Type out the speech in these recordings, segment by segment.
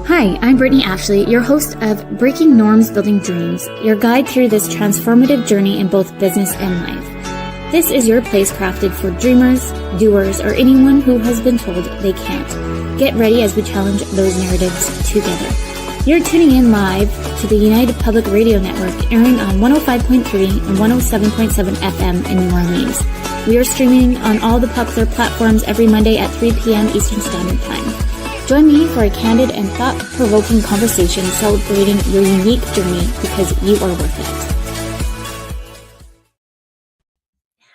Hi, I'm Brittany Ashley, your host of Breaking Norms, Building Dreams, your guide through this transformative journey in both business and life. This is your place crafted for dreamers, doers, or anyone who has been told they can't. Get ready as we challenge those narratives together. You're tuning in live to the United Public Radio Network, airing on 105.3 and 107.7 FM in New Orleans. We are streaming on all the popular platforms every Monday at 3 p.m. Eastern Standard Time. Join me for a candid and thought-provoking conversation celebrating your unique journey because you are worth it.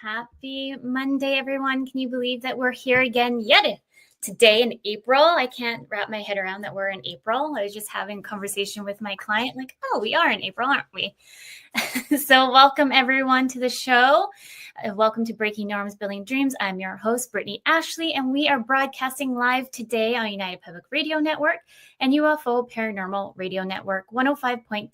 Happy Monday, everyone. Can you believe that we're here again yet today in April? I can't wrap my head around that we're in April. I was just having a conversation with my client like, oh, we are in April, aren't we? So welcome, everyone, to the show. Welcome to Breaking Norms, Building Dreams. I'm your host, Brittany Ashley, and we are broadcasting live today on United Public Radio Network and UFO Paranormal Radio Network 105.3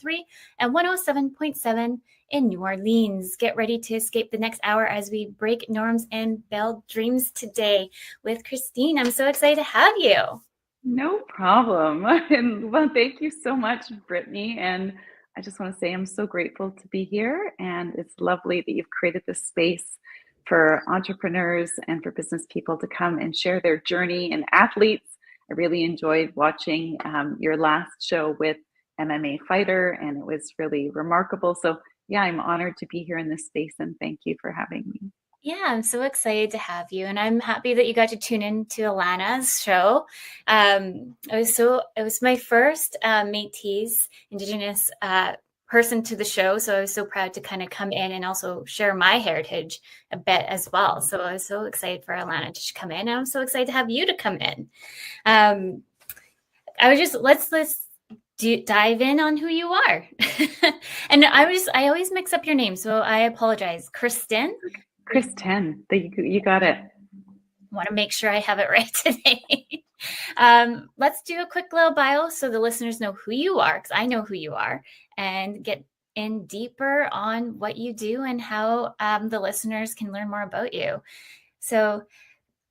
and 107.7 in New Orleans. Get ready to escape the next hour as we break norms and build dreams today with Christine. I'm so excited to have you. No problem. And well, thank you so much, Brittany. And I just want to say I'm so grateful to be here, and it's lovely that you've created this space for entrepreneurs and for business people to come and share their journey, and athletes. I really enjoyed watching your last show with MMA fighter, and it was really remarkable. So yeah, I'm honored to be here in this space, and thank you for having me. Yeah, I'm so excited to have you, and I'm happy that you got to tune in to Alana's show. It was my first Métis Indigenous person to the show, so I was so proud to kind of come in and also share my heritage a bit as well. So I was so excited for Alana to come in, and I'm so excited to have you to come in. Let's dive in on who you are. And I always mix up your name, so I apologize. Kristen. You got it. I want to make sure I have it right today. Let's do a quick little bio so the listeners know who you are, because I know who you are, and get in deeper on what you do and how the listeners can learn more about you. So,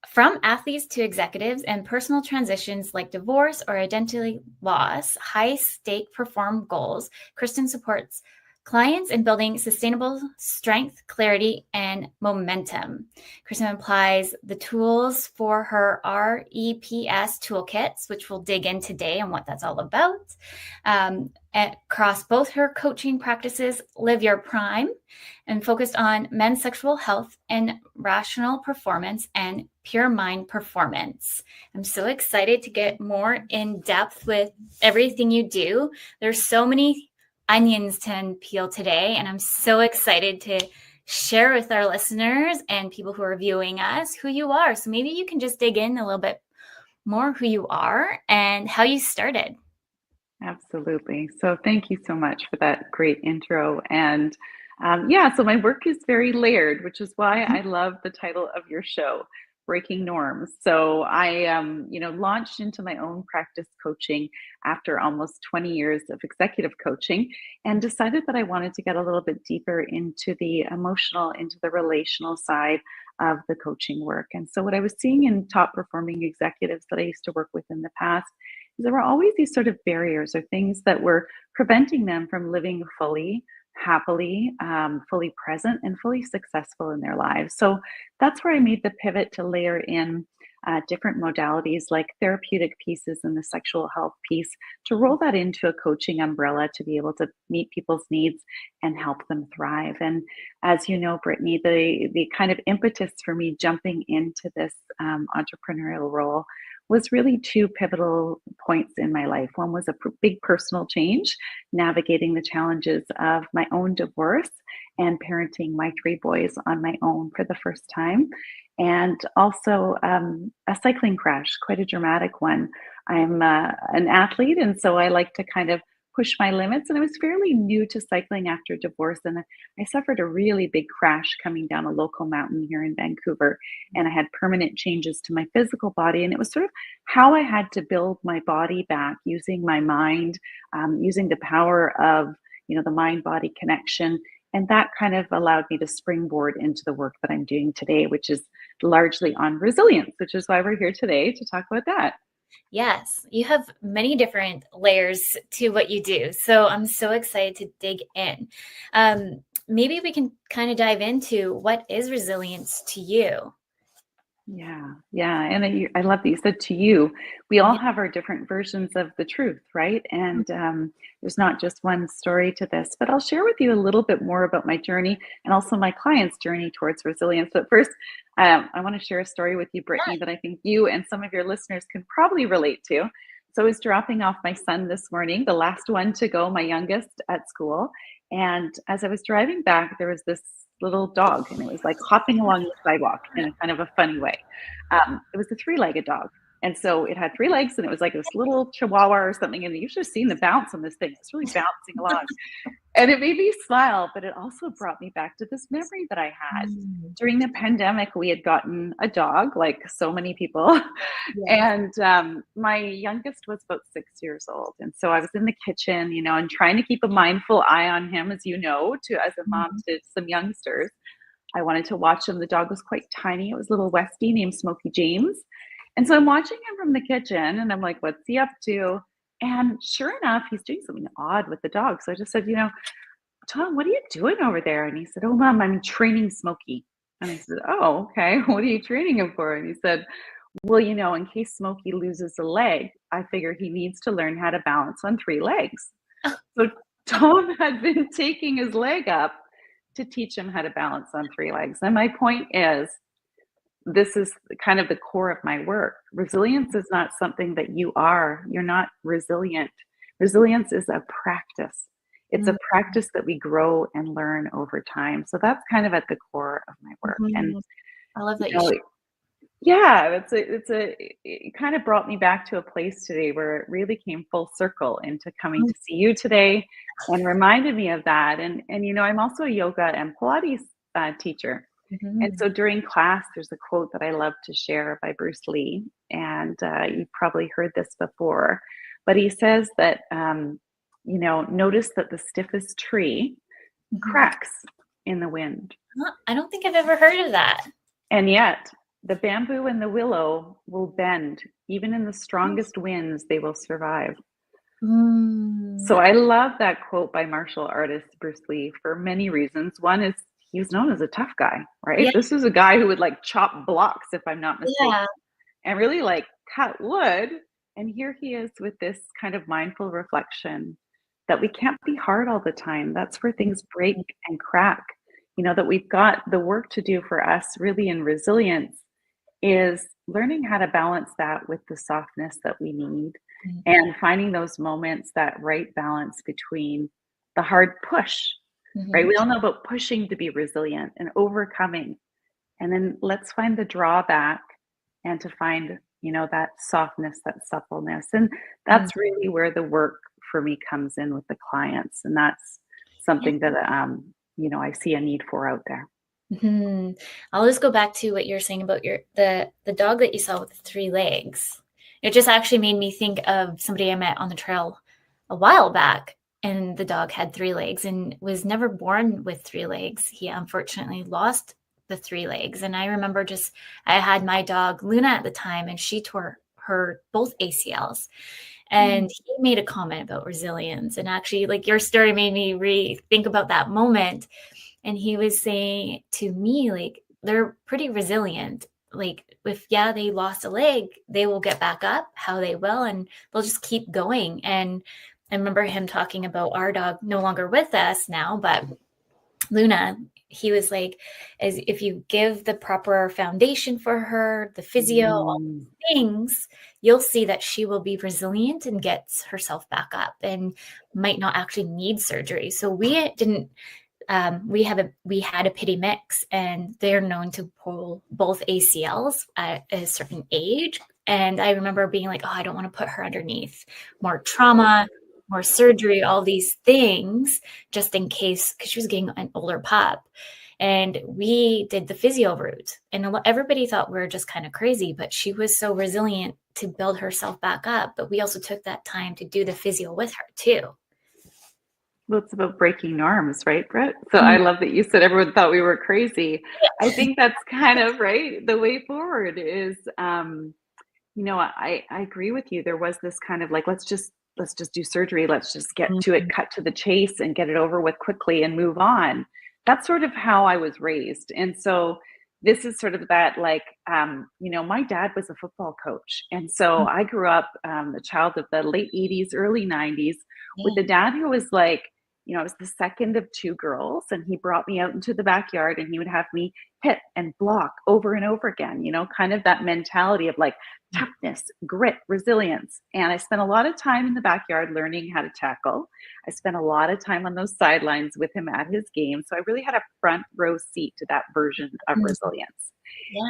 from athletes to executives and personal transitions like divorce or identity loss, high-stake perform goals, Kristen supports clients in building sustainable strength, clarity, and momentum. Kristen applies the tools for her REPS toolkits, which we'll dig in today and what that's all about. Across both her coaching practices, Live Your Prime, and focused on men's sexual health and rational performance and pure mind performance. I'm so excited to get more in depth with everything you do. There's so many onions to peel today, and I'm so excited to share with our listeners and people who are viewing us who you are. So maybe you can just dig in a little bit more who you are and how you started. Absolutely. So thank you so much for that great intro. And so my work is very layered, which is why I love the title of your show, Breaking Norms. So I, launched into my own practice coaching after almost 20 years of executive coaching, and decided that I wanted to get a little bit deeper into the emotional, into the relational side of the coaching work. And so what I was seeing in top performing executives that I used to work with in the past is there were always these sort of barriers or things that were preventing them from living fully, happily, fully present, and fully successful in their lives. So that's where I made the pivot to layer in different modalities like therapeutic pieces and the sexual health piece, to roll that into a coaching umbrella to be able to meet people's needs and help them thrive. And as you know, Brittany, the kind of impetus for me jumping into this entrepreneurial role was really two pivotal points in my life. One was a big personal change, navigating the challenges of my own divorce and parenting my three boys on my own for the first time. And also a cycling crash, quite a dramatic one. I'm an athlete, and so I like to kind of push my limits. And I was fairly new to cycling after divorce, and I suffered a really big crash coming down a local mountain here in Vancouver, and I had permanent changes to my physical body. And it was sort of how I had to build my body back using my mind, using the power of the mind-body connection. And that kind of allowed me to springboard into the work that I'm doing today, which is largely on resilience, which is why we're here today to talk about that. Yes, you have many different layers to what you do. So I'm so excited to dig in. Maybe we can kind of dive into what is resilience to you? Yeah. And I love that you said to you, we all Yeah. have our different versions of the truth, right? And there's not just one story to this, but I'll share with you a little bit more about my journey and also my clients' journey towards resilience. But first, I want to share a story with you, Brittany, that I think you and some of your listeners can probably relate to. So I was dropping off my son this morning, the last one to go, my youngest at school. And as I was driving back, there was this little dog, and it was like hopping along the sidewalk in a kind of a funny way. It was a three-legged dog. And so it had three legs, and it was like this little chihuahua or something. And you should have seen the bounce on this thing. It's really bouncing along. And it made me smile, but it also brought me back to this memory that I had. Mm. During the pandemic, we had gotten a dog, like so many people. Yeah. And my youngest was about 6 years old. And so I was in the kitchen, and trying to keep a mindful eye on him, as you know, as a mom Mhm. to some youngsters. I wanted to watch him. The dog was quite tiny. It was little Westie named Smokey James. And so I'm watching him from the kitchen, and I'm like, what's he up to? And sure enough, he's doing something odd with the dog. So I just said, Tom, what are you doing over there? And he said, oh, Mom, I'm training Smokey. And I said, oh, okay. What are you training him for? And he said, well, in case Smokey loses a leg, I figure he needs to learn how to balance on three legs. So Tom had been taking his leg up to teach him how to balance on three legs. And my point is, this is kind of the core of my work. Resilience is not something that you're not resilient. Resilience is a practice. It's a practice that we grow and learn over time. So that's kind of at the core of my work. And Mhm. I love you that you know, shared. yeah, it kind of brought me back to a place today where it really came full circle into coming to see you today and reminded me of that. And I'm also a yoga and Pilates teacher. And Mhm. so during class, there's a quote that I love to share by Bruce Lee. And you've probably heard this before, but he says that, notice that the stiffest tree Mhm. cracks in the wind. Huh, I don't think I've ever heard of that. And yet, the bamboo and the willow will bend. Even in the strongest winds, they will survive. Mm. So I love that quote by martial artist Bruce Lee for many reasons. One is he was known as a tough guy, right? Yeah, This is a guy who would like chop blocks, if I'm not mistaken, yeah. and really like cut wood. And here he is with this kind of mindful reflection that we can't be hard all the time. That's where things break and crack. That we've got the work to do for us really in resilience is learning how to balance that with the softness that we need Mhm. and finding those moments, that right balance between the hard push, right? Mhm. We all know about pushing to be resilient and overcoming. And then let's find the drawback and to find, that softness, that suppleness. And Mm. that's really where the work for me comes in with the clients. And that's Yeah. something that, I see a need for out there. Mhm. I'll just go back to what you're saying about the dog that you saw with the three legs. It just actually made me think of somebody I met on the trail a while back, and the dog had three legs and was never born with three legs. He unfortunately lost the three legs. And I remember I had my dog Luna at the time, and she tore her both ACLs. Mm. And he made a comment about resilience. And actually, like your story made me think about that moment. And he was saying to me, like, they're pretty resilient. Like, if, yeah, they lost a leg, they will get back up how they will, and they'll just keep going. And I remember him talking about our dog no longer with us now, but Luna, he was like, as if you give the proper foundation for her, the physio, all Mm. these things, you'll see that she will be resilient and gets herself back up and might not actually need surgery. So we didn't we had a pity mix, and they're known to pull both ACLs at a certain age. And I remember being like, oh, I don't want to put her underneath more trauma, more surgery, all these things, just in case, because she was getting an older pup. And we did the physio route, and everybody thought we were just kind of crazy, but she was so resilient to build herself back up. But we also took that time to do the physio with her too. Well, it's about breaking norms, right, Brett? So I love that you said everyone thought we were crazy. I think that's kind of right. The way forward is, I agree with you. There was this kind of like, let's just do surgery. Let's just get to it, cut to the chase and get it over with quickly and move on. That's sort of how I was raised. And so this is sort of that like, my dad was a football coach. And so I grew up a child of the late 80s, early 90s with a dad who was like, I was the second of two girls, and he brought me out into the backyard and he would have me hit and block over and over again, kind of that mentality of like toughness, grit, resilience. And I spent a lot of time in the backyard learning how to tackle. I spent a lot of time on those sidelines with him at his game. So I really had a front row seat to that version of resilience.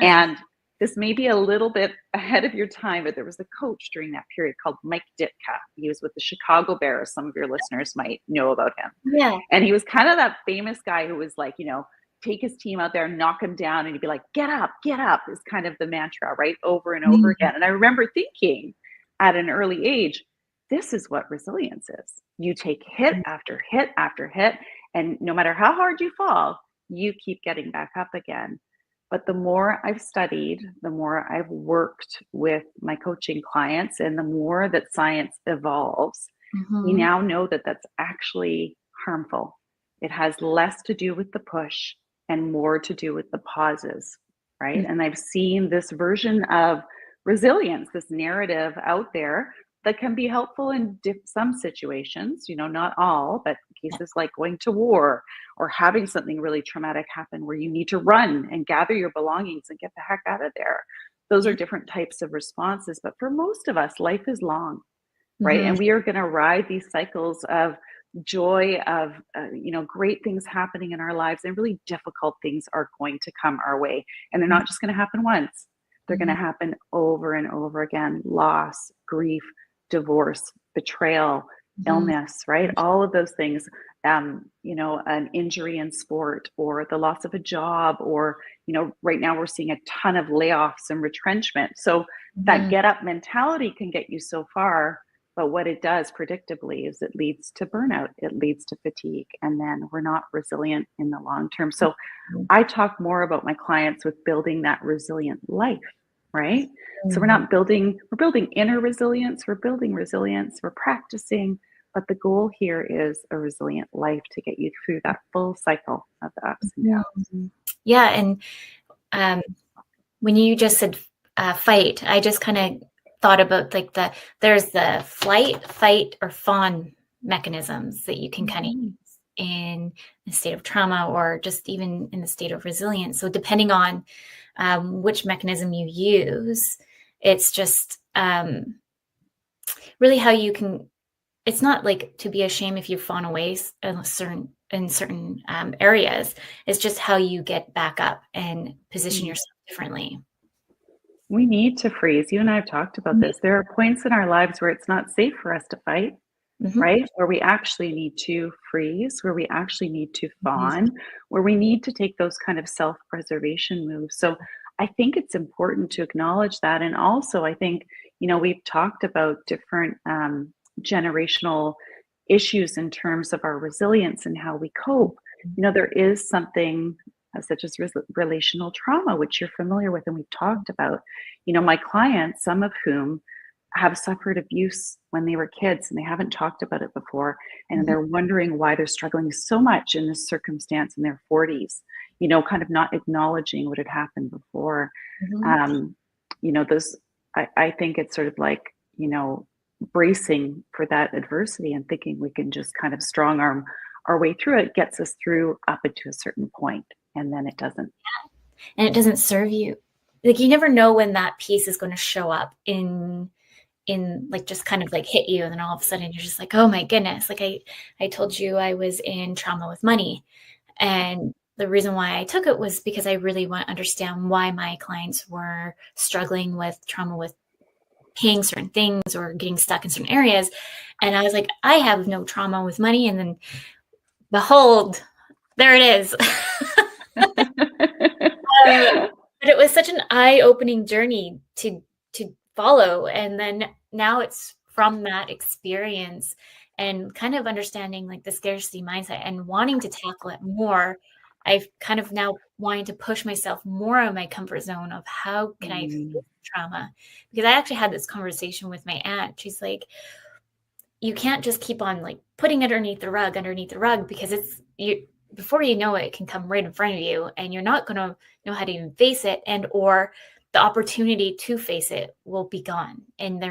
Yeah. And this may be a little bit ahead of your time, but there was a coach during that period called Mike Ditka. He was with the Chicago Bears. Some of your listeners might know about him. Yeah. And he was kind of that famous guy who was like, take his team out there, knock him down, and he'd be like, get up, is kind of the mantra, right? Over and over again. And I remember thinking at an early age, this is what resilience is. You take hit after hit after hit, and no matter how hard you fall, you keep getting back up again. But the more I've studied, the more I've worked with my coaching clients, and the more that science evolves, we now know that that's actually harmful. It has less to do with the push and more to do with the pauses, right? And I've seen this version of resilience, this narrative out there that can be helpful in some situations, not all, but cases like going to war or having something really traumatic happen where you need to run and gather your belongings and get the heck out of there. Those are different types of responses. But for most of us, life is long, right? And we are going to ride these cycles of joy, of great things happening in our lives, and really difficult things are going to come our way. And they're not just going to happen once. They're going to happen over and over again. Loss, grief, divorce, betrayal, illness, right? All of those things, an injury in sport, or the loss of a job, or, right now we're seeing a ton of layoffs and retrenchment. So that get up mentality can get you so far, but what it does predictably is it leads to burnout, it leads to fatigue, and then we're not resilient in the long term. So I talk more about my clients with building that resilient life, right? So we're building inner resilience, we're building resilience, we're practicing, but the goal here is a resilient life to get you through that full cycle of the ups and downs. Yeah. And when you just said fight, I just kind of thought about like there's the flight, fight, or fawn mechanisms that you can kind of use in a state of trauma, or just even in the state of resilience. So depending on which mechanism you use, it's just really how you can. It's not like to be ashamed if you fawn away in certain areas. It's just how you get back up and position yourself differently. We need to freeze. You and I have talked about this. There are points in our lives where it's not safe for us to fight, right? Where we actually need to freeze, where we actually need to fawn, where we need to take those kind of self-preservation moves. So I think it's important to acknowledge that. And also, I think, we've talked about different generational issues in terms of our resilience and how we cope. There is something such as relational trauma, which you're familiar with and we've talked about. My clients, some of whom have suffered abuse when they were kids and they haven't talked about it before, and they're wondering why they're struggling so much in this circumstance in their 40s, kind of not acknowledging what had happened before. I think it's sort of like, bracing for that adversity and thinking we can just kind of strong arm our way through it gets us through up into a certain point, and then it doesn't. And it doesn't serve you. Like, you never know when that piece is going to show up in like just kind of like hit you, and then all of a sudden you're just like, oh my goodness. Like I told you I was in trauma with money, and the reason why I took it was because I really want to understand why my clients were struggling with trauma with paying certain things or getting stuck in certain areas. And I was like, I have no trauma with money. And then behold, there it is. But it was such an eye-opening journey to follow. And then now it's from that experience and kind of understanding like the scarcity mindset and wanting to tackle it more I've kind of now wanting to push myself more out of my comfort zone of how can I face Mm. trauma? Because I actually had this conversation with my aunt. She's like, you can't just keep on like putting it underneath the rug, because it's you before you know it, it can come right in front of you, and you're not going to know how to even face it, and or the opportunity to face it will be gone, and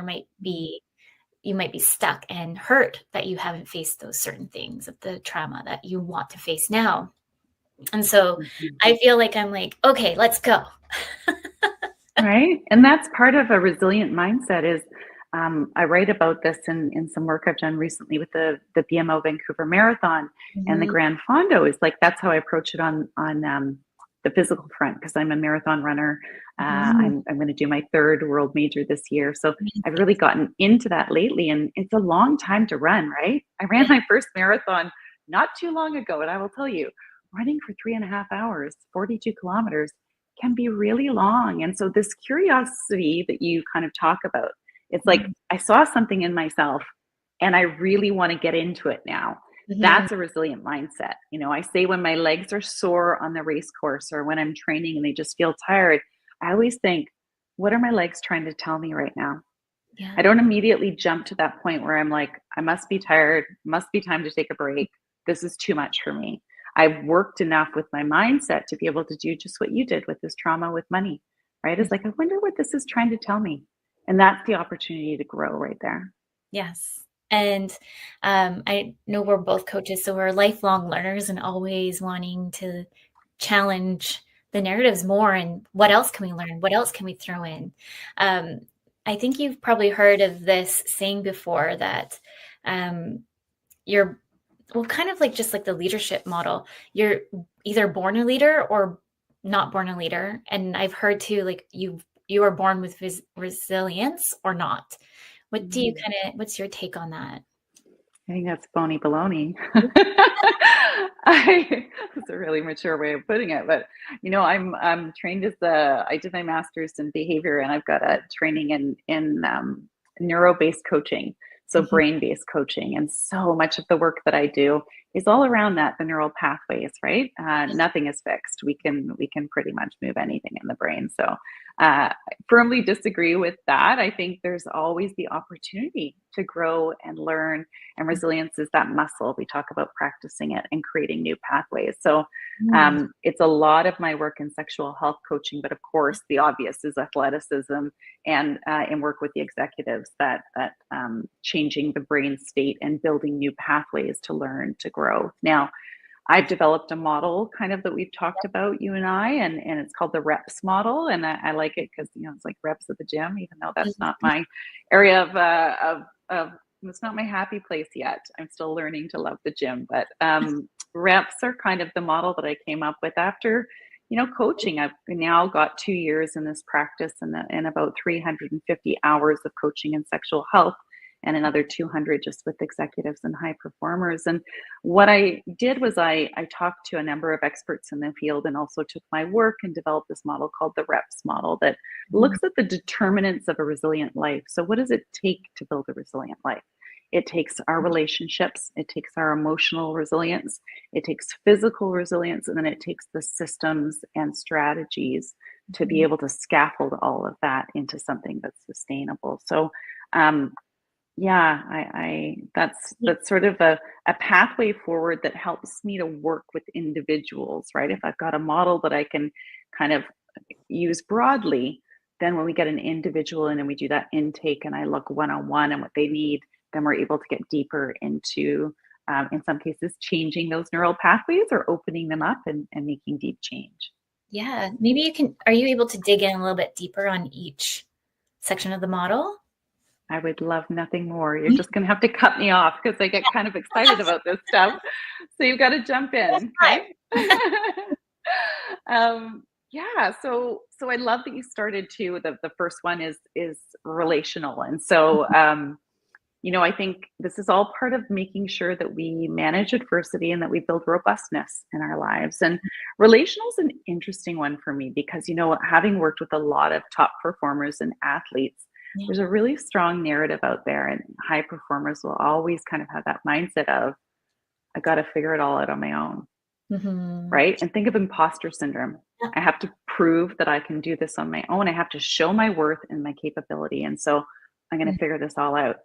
you might be stuck and hurt that you haven't faced those certain things of the trauma that you want to face now. And so Mhm. I feel like I'm like, okay, let's go. Right. And that's part of a resilient mindset is I write about this in some work I've done recently with the BMO Vancouver Marathon and the Mhm. GranFondo is like, that's how I approach it on the physical front because I'm a marathon runner. Mhm. I'm going to do my third world major this year. So I've Amazing. really gotten into that lately and it's a long time to run, right? I ran Yeah. my first marathon not too long ago. And I will tell you, running for 3.5 hours, 42 kilometers can be really long. And so this curiosity that you kind of talk about, it's like Mhm. I saw something in myself and I really want to get into it now. Mhm. That's a resilient mindset. You know, I say when my legs are sore on the race course or when I'm training and they just feel tired, I always think, what are my legs trying to tell me right now? I Yeah. don't immediately jump to that point where I'm like, I must be tired, must be time to take a break. This is too much for me. I've worked enough with my mindset to be able to do just what you did with this trauma with money, right? It's like, I wonder what this is trying to tell me. And that's the opportunity to grow right there. Yes. And I know we're both coaches, so we're lifelong learners and always wanting to challenge the narratives more. And what else can we learn? What else can we throw in? Um, I think you've probably heard of this saying before that um, you're, well, kind of like just like the leadership model. You're either born a leader or not born a leader. And I've heard too, like you are born with resilience or not. What do you Mm. what's your take on that? I think that's phony baloney. That's a really mature way of putting it, but I'm trained as I did my master's in behavior, and I've got a training in neuro-based coaching, so Mhm. brain-based coaching, and so much of the work that I do is all around that, the neural pathways, right? Nothing is fixed. We can pretty much move anything in the brain. So I firmly disagree with that. I think there's always the opportunity to grow and learn and resilience is that muscle. We talk about practicing it and creating new pathways. So Mm. it's a lot of my work in sexual health coaching, but of course, the obvious is athleticism and work with the executives that changing the brain state and building new pathways to learn to grow. Now, I've developed a model kind of that we've talked about, you and I, and it's called the reps model. And I like it because, it's like reps at the gym, even though that's not Mhm. my area of it's not my happy place yet. I'm still learning to love the gym, but reps are kind of the model that I came up with after, coaching. I've now got 2 years in this practice and about 350 hours of coaching in sexual health and another 200 just with executives and high performers. And what I did was I talked to a number of experts in the field and also took my work and developed this model called the REPS model that Mhm. looks at the determinants of a resilient life. So, what does it take to build a resilient life? It takes our relationships, it takes our emotional resilience, it takes physical resilience, and then it takes the systems and strategies to be Mhm. able to scaffold all of that into something that's sustainable. So, um, yeah, I Yeah. that's sort of a pathway forward that helps me to work with individuals, right? If I've got a model that I can kind of use broadly, then when we get an individual in and we do that intake and I look one on one and what they need, then we're able to get deeper into, in some cases, changing those neural pathways or opening them up and making deep change. Yeah. Maybe are you able to dig in a little bit deeper on each section of the model? I would love nothing more. You're just going to have to cut me off because I get kind of excited about this stuff. So you've got to jump That's in. fine. Okay. Yeah. So I love that you started too. The first one is relational. And so, I think this is all part of making sure that we manage adversity and that we build robustness in our lives. And relational is an interesting one for me because, having worked with a lot of top performers and athletes, Yeah. there's a really strong narrative out there, and high performers will always kind of have that mindset of, I got to figure it all out on my own. right? And think of imposter syndrome. Yeah. I have to prove that I can do this on my own. I have to show my worth and my capability. And so I'm going to figure this all out.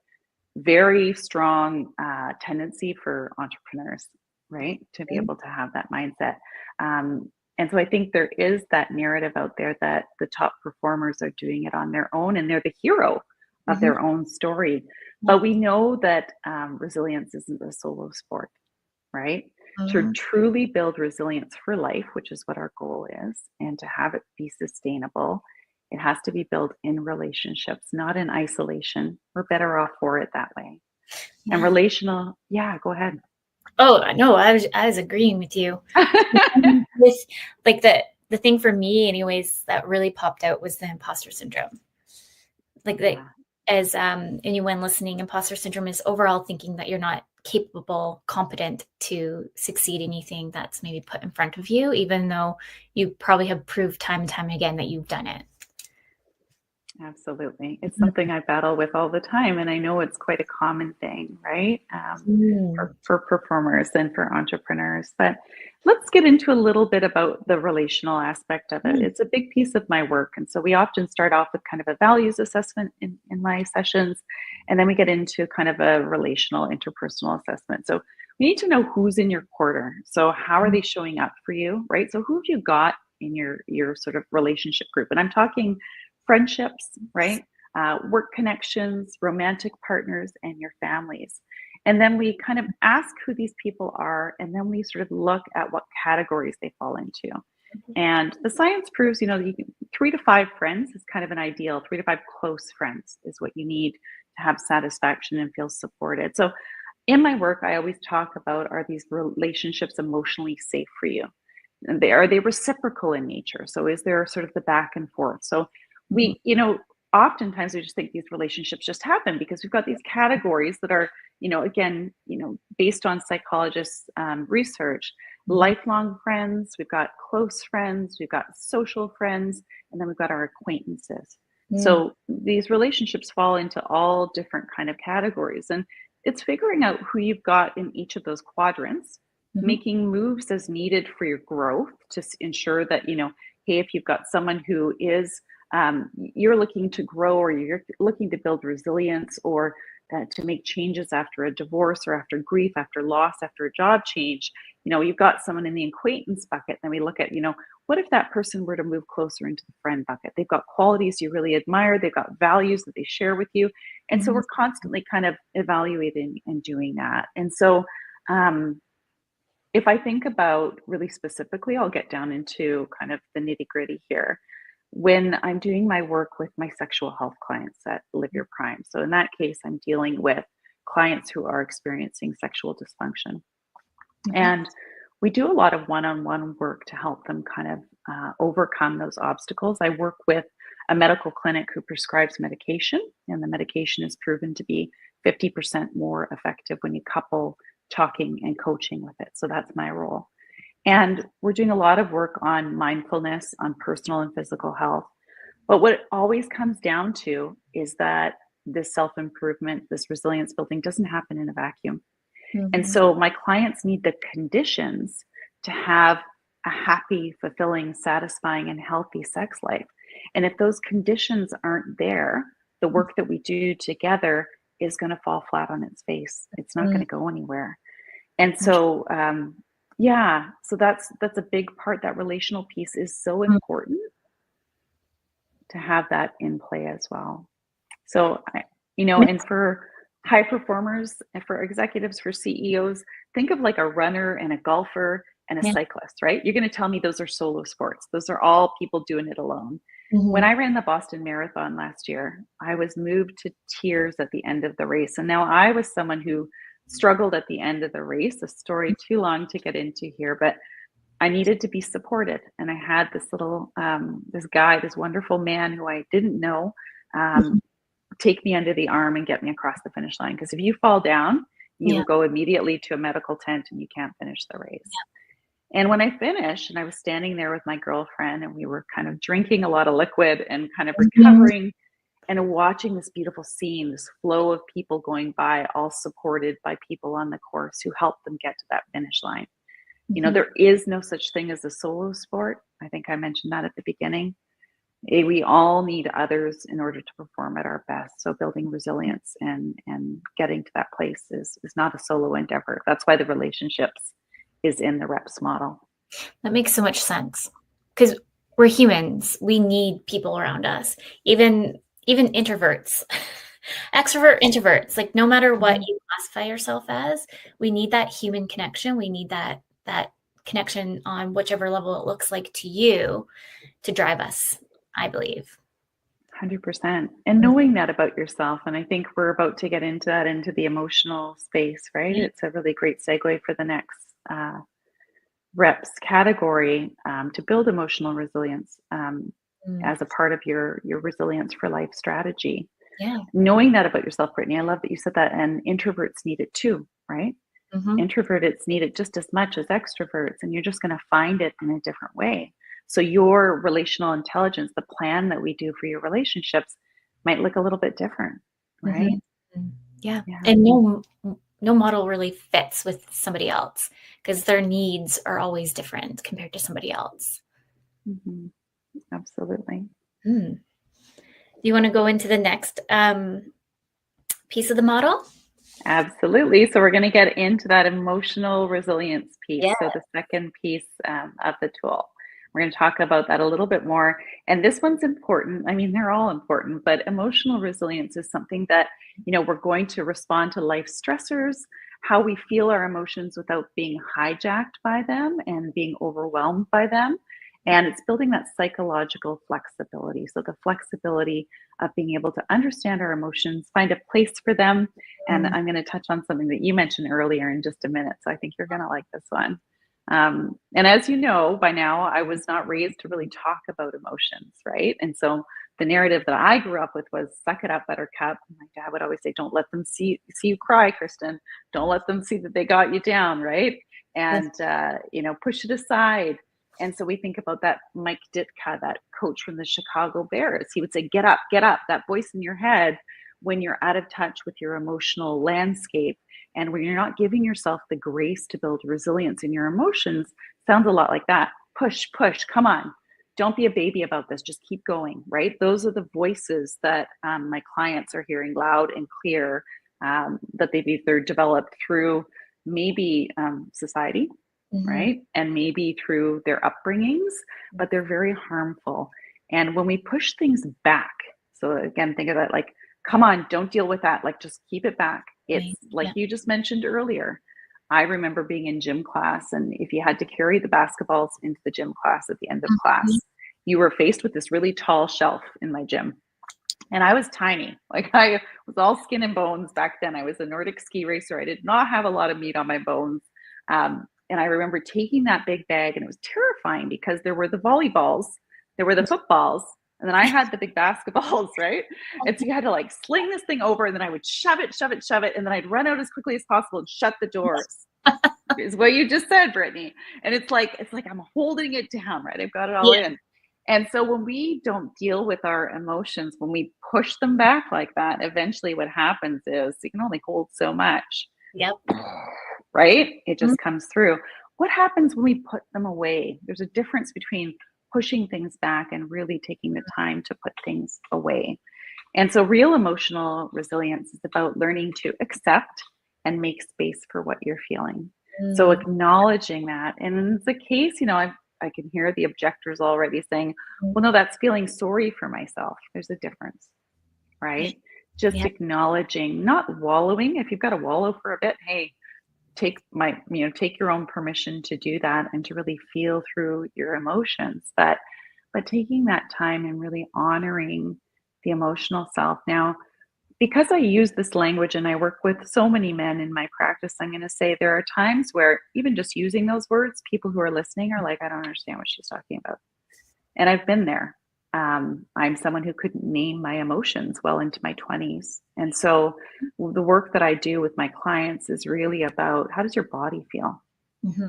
Very strong tendency for entrepreneurs, right? To be able to have that mindset. And so I think there is that narrative out there that the top performers are doing it on their own and they're the hero of their own story. But we know that resilience isn't a solo sport, right? To truly build resilience for life, which is what our goal is, and to have it be sustainable, it has to be built in relationships, not in isolation. We're better off for it that way. And relational, go ahead. Oh no, I was agreeing with you. With like the thing for me, anyways, that really popped out was the imposter syndrome. As anyone listening, imposter syndrome is overall thinking that you're not capable, competent to succeed in anything that's maybe put in front of you, even though you probably have proved time and time again that you've done it. Absolutely. It's something I battle with all the time. And I know it's quite a common thing, right? For performers and for entrepreneurs. But let's get into a little bit about the relational aspect of it. It's a big piece of my work. And so we often start off with kind of a values assessment in my sessions. And then we get into kind of a relational interpersonal assessment. So we need to know who's in your quarter. So how are they showing up for you, right? So who have you got in your sort of relationship group? And I'm talking friendships, right? Work connections, romantic partners, and your families. And then we kind of ask who these people are, and then we sort of look at what categories they fall into. And the science proves, 3 to 5 friends is kind of an ideal. 3 to 5 close friends is what you need to have satisfaction and feel supported. So in my work, I always talk about, are these relationships emotionally safe for you? And are they reciprocal in nature? So is there sort of the back and forth? So we, oftentimes we just think these relationships just happen because we've got these categories that are, again, based on psychologists' research, lifelong friends, we've got close friends, we've got social friends, and then we've got our acquaintances. So these relationships fall into all different kind of categories. And it's figuring out who you've got in each of those quadrants, making moves as needed for your growth to ensure that, hey, if you've got someone who is you're looking to grow, or you're looking to build resilience, or to make changes after a divorce or after grief, after loss, after a job change, you've got someone in the acquaintance bucket. Then we look at, what if that person were to move closer into the friend bucket? They've got qualities you really admire. They've got values that they share with you. And so we're constantly kind of evaluating and doing that. And so if I think about really specifically, I'll get down into kind of the nitty gritty here. When I'm doing my work with my sexual health clients that live your prime. So in that case, I'm dealing with clients who are experiencing sexual dysfunction. And we do a lot of one-on-one work to help them kind of overcome those obstacles. I work with a medical clinic who prescribes medication, and the medication is proven to be 50% more effective when you couple talking and coaching with it. So that's my role. And we're doing a lot of work on mindfulness, on personal and physical health. But what it always comes down to is that this self-improvement, this resilience building doesn't happen in a vacuum. And so my clients need the conditions to have a happy, fulfilling, satisfying, and healthy sex life. And if those conditions aren't there, the work that we do together is going to fall flat on its face. It's not going to go anywhere. And so, so that's a big part. That relational piece is so important to have that in play as well. So, and for high performers, and for executives, for CEOs, think of like a runner and a golfer and a cyclist, right? You're going to tell me those are solo sports. Those are all people doing it alone. When I ran the Boston Marathon last year, I was moved to tears at the end of the race. And now I was someone who struggled at the end of the race, a story too long to get into here, but I needed to be supported. And I had this little, this guy, this wonderful man who I didn't know, take me under the arm and get me across the finish line. Because if you fall down, you will go immediately to a medical tent and you can't finish the race. And when I finished, and I was standing there with my girlfriend, and we were kind of drinking a lot of liquid and kind of recovering and watching this beautiful scene, this flow of people going by, all supported by people on the course who helped them get to that finish line. There is no such thing as a solo sport. I think I mentioned that at the beginning. We all need others in order to perform at our best. So building resilience and getting to that place is not a solo endeavor. That's why the relationships is in the reps model. That makes so much sense, because we're humans. We need people around us, even introverts, extrovert, introverts. Like, no matter what you classify yourself as, we need that human connection. We need that connection on whichever level it looks like to you to drive us, I believe. 100%. And knowing that about yourself. And I think we're about to get into that, into the emotional space, right? It's a really great segue for the next reps category, to build emotional resilience as a part of your resilience for life strategy. Yeah. Knowing that about yourself, Brittany, I love that you said that. And introverts need it too, right? Introverts need it just as much as extroverts, and you're just going to find it in a different way. So your relational intelligence, the plan that we do for your relationships, might look a little bit different, right? Yeah. And no model really fits with somebody else, because their needs are always different compared to somebody else. Absolutely. Do you want to go into the next piece of the model? Absolutely. So we're going to get into that emotional resilience piece. Yeah. So the second piece of the tool. We're going to talk about that a little bit more. And this one's important. I mean, they're all important, but emotional resilience is something that, we're going to respond to life stressors, how we feel our emotions without being hijacked by them and being overwhelmed by them. And it's building that psychological flexibility. So the flexibility of being able to understand our emotions, find a place for them. And I'm going to touch on something that you mentioned earlier in just a minute. So I think you're going to like this one. And as you know, by now, I was not raised to really talk about emotions, right? And so the narrative that I grew up with was suck it up, buttercup. My dad would always say, don't let them see you cry, Kristen. Don't let them see that they got you down, right? And, push it aside. And so we think about that Mike Ditka, that coach from the Chicago Bears. He would say, get up, that voice in your head when you're out of touch with your emotional landscape. And when you're not giving yourself the grace to build resilience in your emotions, sounds a lot like that. Push, come on. Don't be a baby about this. Just keep going, right? Those are the voices that my clients are hearing loud and clear, that they've either developed through maybe society, right? And maybe through their upbringings, but they're very harmful. And when we push things back, so again, think of that like, come on, don't deal with that. Like, just keep it back. It's like you just mentioned earlier. I remember being in gym class, and if you had to carry the basketballs into the gym class at the end of class, you were faced with this really tall shelf in my gym. And I was tiny. Like, I was all skin and bones back then. I was a Nordic ski racer. I did not have a lot of meat on my bones. And I remember taking that big bag, and it was terrifying because there were the volleyballs, there were the footballs, and then I had the big basketballs, right? And so you had to like sling this thing over, and then I would shove it, and then I'd run out as quickly as possible and shut the doors. Is what you just said, Brittany. And it's like I'm holding it down, right? I've got it all in. And so when we don't deal with our emotions, when we push them back like that, eventually what happens is you can only hold so much. Yep. Right? It just comes through. What happens when we put them away? There's a difference between pushing things back and really taking the time to put things away. And so real emotional resilience is about learning to accept and make space for what you're feeling. So acknowledging that. And in the case, I can hear the objectors already saying, well, no, that's feeling sorry for myself. There's a difference, right? Just acknowledging, not wallowing. If you've got to wallow for a bit, hey, take your own permission to do that and to really feel through your emotions, but taking that time and really honoring the emotional self. Now, because I use this language and I work with so many men in my practice, I'm going to say there are times where even just using those words, people who are listening are like, I don't understand what she's talking about. And I've been there. I'm someone who couldn't name my emotions well into my 20s. And so the work that I do with my clients is really about, how does your body feel?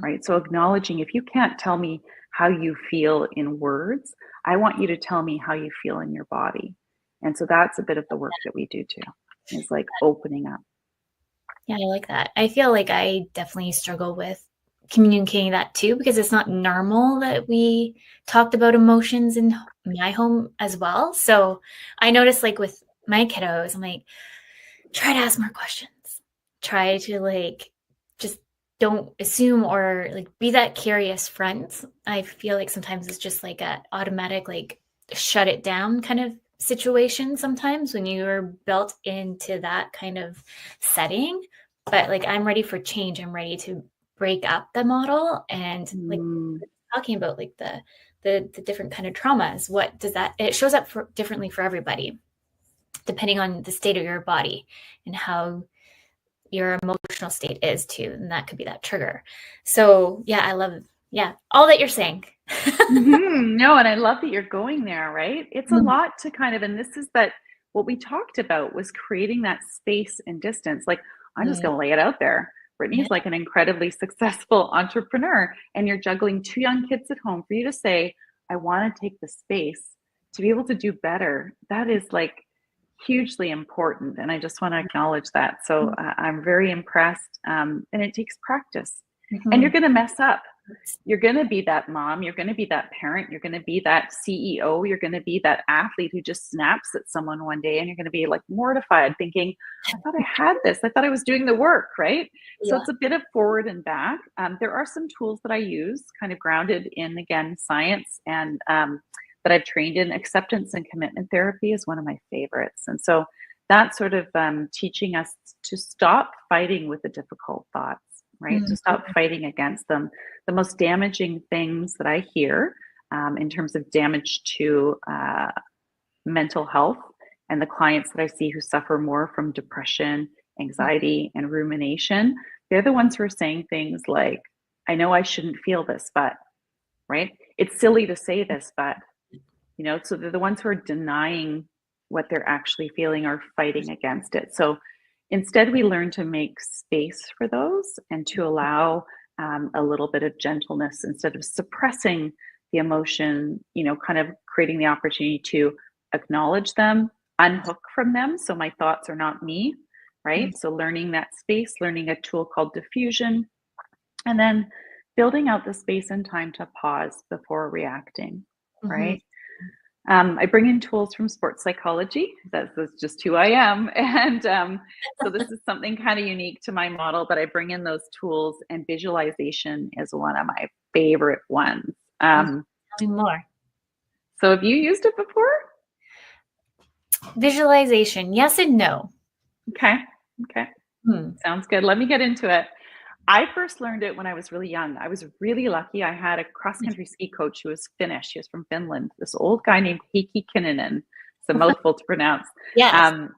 Right? So acknowledging, if you can't tell me how you feel in words, I want you to tell me how you feel in your body. And so that's a bit of the work that we do too. It's like opening up. Yeah, I like that. I feel like I definitely struggle with communicating that too, because it's not normal that we talked about emotions in my home as well. So I noticed, like, with my kiddos, I'm like, try to ask more questions. Try to, like, just don't assume, or like be that curious friend. I feel like sometimes it's just like a automatic, like, shut it down kind of situation sometimes when you're built into that kind of setting. But like, I'm ready for change. I'm ready to break up the model, and like Mm, talking about like the different kind of traumas. What does that, it shows up for differently for everybody, depending on the state of your body and how your emotional state is too, and that could be that trigger. So yeah, I love, yeah, all that you're saying. No, and I love that you're going there, right? It's a lot to kind of, and this is that what we talked about was creating that space and distance. Like, I'm just going to lay it out there. Yeah. Brittany's like an incredibly successful entrepreneur, and you're juggling two young kids at home. For you to say, I want to take the space to be able to do better, that is like hugely important. And I just want to acknowledge that. So I'm very impressed. And it takes practice. And you're Mhm. going to mess up. You're going to be that mom, you're going to be that parent, you're going to be that CEO, you're going to be that athlete who just snaps at someone one day, and you're going to be like mortified thinking, I thought I had this, I thought I was doing the work, right? So Yeah. it's a bit of forward and back. There are some tools that I use, kind of grounded in, again, science, and that I've trained in. Acceptance and commitment therapy is one of my favorites. And so that's sort of teaching us to stop fighting with the difficult thoughts, right? To stop Mhm. fighting against them. The most damaging things that I hear in terms of damage to mental health, and the clients that I see who suffer more from depression, anxiety, and rumination, they're the ones who are saying things like, I know I shouldn't feel this, but, right? It's silly to say this, but, so they're the ones who are denying what they're actually feeling or fighting against it. So instead, we learn to make space for those and to allow a little bit of gentleness instead of suppressing the emotion, kind of creating the opportunity to acknowledge them, unhook from them. So my thoughts are not me, right? So learning that space, learning a tool called diffusion, and then building out the space and time to pause before reacting, Mhm. right? I bring in tools from sports psychology. That's just who I am. And so this is something kind of unique to my model, but I bring in those tools, and visualization is one of my favorite ones. Oh, tell me more. So have you used it before? Visualization, yes and no. Okay. Okay. Hmm. Sounds good. Let me get into it. I first learned it when I was really young. I was really lucky. I had a cross country ski coach who was Finnish. He was from Finland. This old guy named Heikki Kinnunen. It's a mouthful to pronounce. Yes. Um,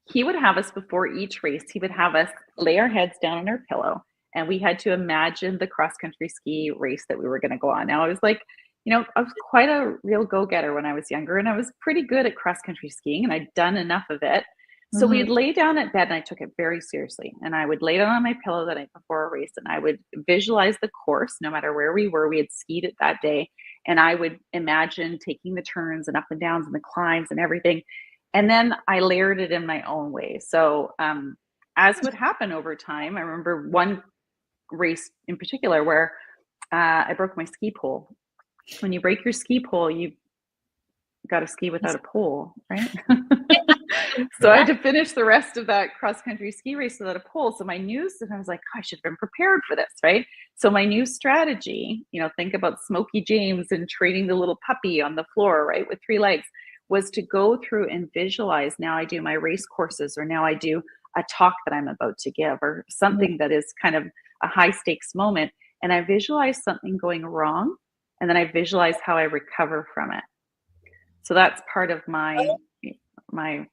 he would have us before each race. He would have us lay our heads down on our pillow, and we had to imagine the cross country ski race that we were going to go on. Now, I was like, I was quite a real go getter when I was younger, and I was pretty good at cross country skiing, and I'd done enough of it. So Mhm. we'd lay down at bed, and I took it very seriously. And I would lay down on my pillow the night before a race, and I would visualize the course, no matter where we were. We had skied it that day. And I would imagine taking the turns and up and downs and the climbs and everything. And then I layered it in my own way. So, as would happen over time, I remember one race in particular where I broke my ski pole. When you break your ski pole, you got to ski without a pole, right? So I Yeah. had to finish the rest of that cross country ski race without a pole. So my new, and I was like, oh, I should have been prepared for this, right? So my new strategy, think about Smokey James and training the little puppy on the floor, right, with three legs, was to go through and visualize. Now I do my race courses, or now I do a talk that I'm about to give, or something that is kind of a high stakes moment. And I visualize something going wrong, and then I visualize how I recover from it. So that's part of my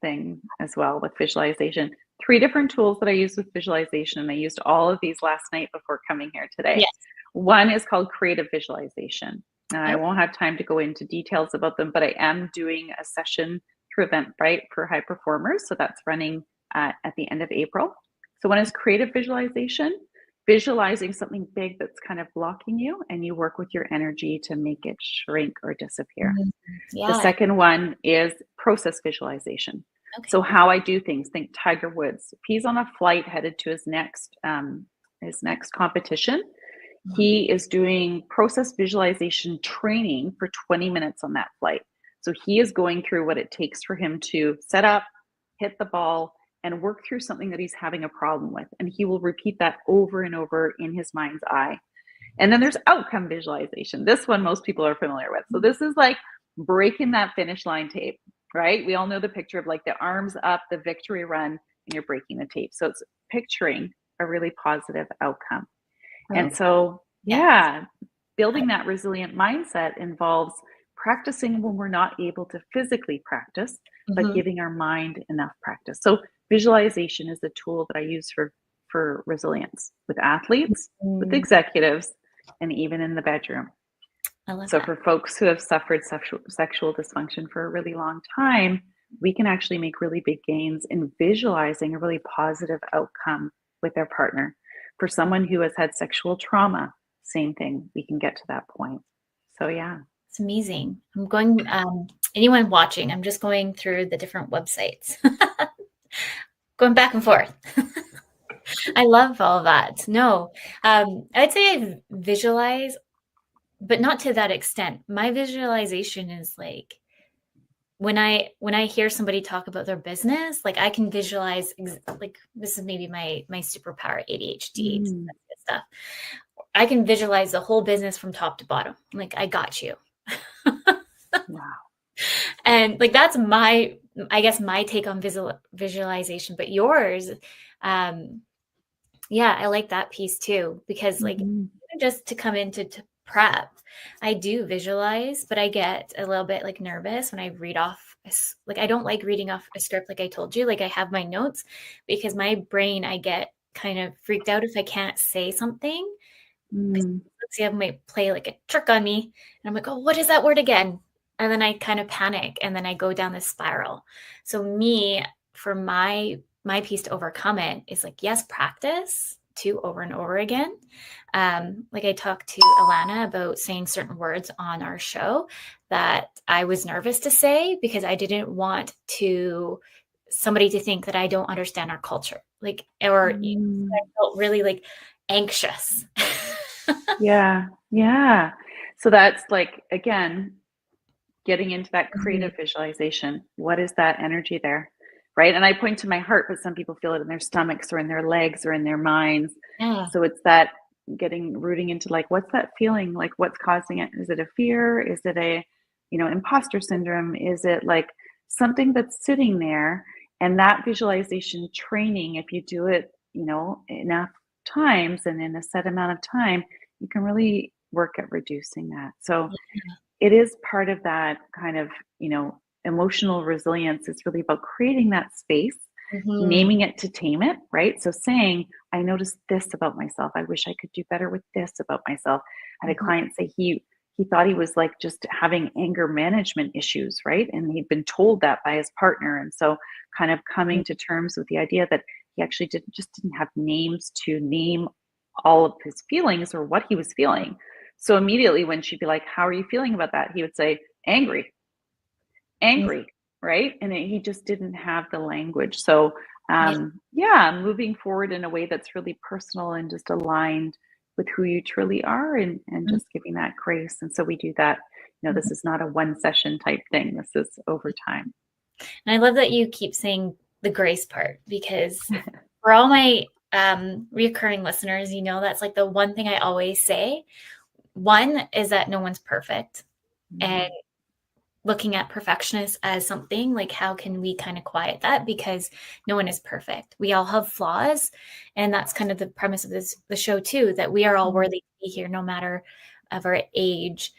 thing as well with visualization. Three different tools that I use with visualization, and I used all of these last night before coming here today. Yes. One is called creative visualization. And I Oh. won't have time to go into details about them, but I am doing a session through Eventbrite for high performers. So that's running at the end of April. So one is creative visualization, visualizing something big that's kind of blocking you, and you work with your energy to make it shrink or disappear. Mhm. The Yeah. second one is process visualization. Okay. So how I do things, think Tiger Woods. If he's on a flight headed to his next competition, He is doing process visualization training for 20 minutes on that flight. So he is going through what it takes for him to set up, hit the ball, and work through something that he's having a problem with. And he will repeat that over and over in his mind's eye. And then there's outcome visualization. This one most people are familiar with. So this is like breaking that finish line tape, right? We all know the picture of like the arms up, the victory run, and you're breaking the tape. So it's picturing a really positive outcome. And so, yeah, building that resilient mindset involves practicing when we're not able to physically practice, but giving our mind enough practice. So visualization is a tool that I use for resilience with athletes, with executives, and even in the bedroom. So for folks who have suffered sexual dysfunction for a really long time, we can actually make really big gains in visualizing a really positive outcome with their partner. For someone who has had sexual trauma, same thing, we can get to that point. So yeah. It's amazing. I'm going, anyone watching, I'm just going through the different websites, going back and forth. I love all of that. No, I'd say I visualize, but not to that extent. My visualization is like when I hear somebody talk about their business, like I can visualize, like this is maybe my superpower, ADHD stuff. I can visualize the whole business from top to bottom. Like I got you. Wow. And like that's my take on visualization, but yours, yeah, I like that piece too, because like just to come into prep, I do visualize, but I get a little bit like nervous when I read off, like I don't like reading off a script like I told you, like I have my notes because my brain, I get kind of freaked out if I can't say something. Dyslexia might play like a trick on me, and I'm like, oh, what is that word again? And then I kind of panic, and then I go down this spiral. So for my piece to overcome it is like, yes, practice to over and over again. Like I talked to Alana about saying certain words on our show that I was nervous to say because I didn't want somebody to think that I don't understand our culture, like, or I felt really like anxious. Yeah. So that's like, again, getting into that creative visualization. What is that energy there? Right. And I point to my heart, but some people feel it in their stomachs or in their legs or in their minds. Yeah. So it's that rooting into like, what's that feeling? Like what's causing it? Is it a fear? Is it a, imposter syndrome? Is it like something that's sitting there? And that visualization training, if you do it, enough times and in a set amount of time, you can really work at reducing that. So it is part of that kind of, emotional resilience is really about creating that space, naming it to tame it, right? So saying, I noticed this about myself. I wish I could do better with this about myself. I had a client say he thought he was like just having anger management issues, right? And he'd been told that by his partner. And so kind of coming to terms with the idea that he actually didn't have names to name all of his feelings or what he was feeling. So immediately when she'd be like, how are you feeling about that? He would say, angry, right? And he just didn't have the language. So moving forward in a way that's really personal and just aligned with who you truly are and just giving that grace. And so we do that. This is not a one session type thing. This is over time. And I love that you keep saying the grace part, because for all my reoccurring listeners, that's like the one thing I always say. One is that no one's perfect. And looking at perfectionists as something like, how can we kind of quiet that? Because no one is perfect. We all have flaws. And that's kind of the premise of the show too, that we are all worthy to be here, no matter of our age,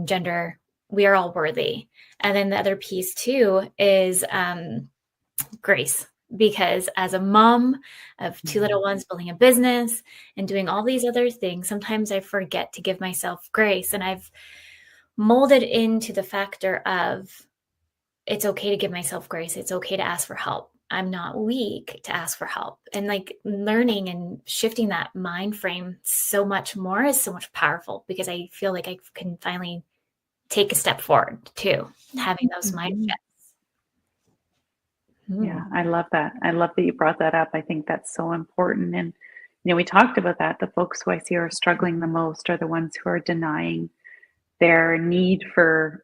gender, we are all worthy. And then the other piece too is grace. Because as a mom of two little ones, building a business and doing all these other things, sometimes I forget to give myself grace. And I've molded into the factor of, it's okay to give myself grace. It's okay to ask for help. I'm not weak to ask for help. And like learning and shifting that mind frame so much more is so much powerful, because I feel like I can finally take a step forward too, having those mindsets. Yeah, I love that. I love that you brought that up. I think that's so important. And, we talked about that. The folks who I see are struggling the most are the ones who are denying their need for